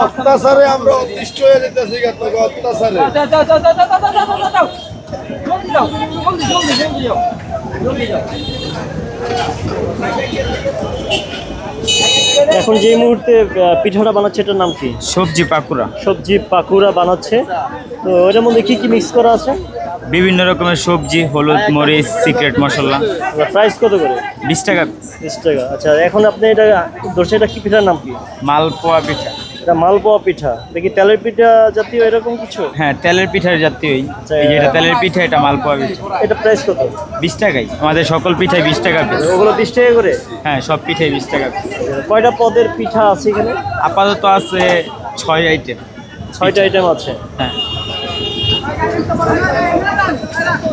অত্যাচারে আমরা অতিষ্ঠ হয়ে যেতেছি, অত্যাচারে। এখন যে মুহূর্তে পিঠাটা বানাচ্ছে এটার নাম কি? সবজি পাকুড়া। সবজি পাকুড়া বানাচ্ছে। তো এটার মধ্যে কি কি মিক্স করা আছে? বিভিন্ন রকমের সবজি, হলুদ, মরিচ, সিক্রেট মশলা। প্রাইস কত করে? 20 টাকা। 20 টাকা। আচ্ছা, এখন আপনি এটা ধরছে, এটা কি পিঠার নাম কি? মালপোয়া পিঠা। এটা মালপোয়া পিঠা। দেখি তেলের পিঠা জাতীয় এরকম কিছু? হ্যাঁ, তেলের পিঠার জাতীয়ই। এই যে এটা তেলের পিঠা, এটা মালপোয়া পিঠা। এটা প্রাইস কত? 20 টাকাই। আমাদের সকল পিঠাই 20 টাকা পিস। ওগুলো 20 টাকা করে? হ্যাঁ, সব পিঠাই 20 টাকা পিস। কয়টা পদের পিঠা আছে এখানে? আপাতত আছে 6 আইটেম। 6টা আইটেম আছে। হ্যাঁ।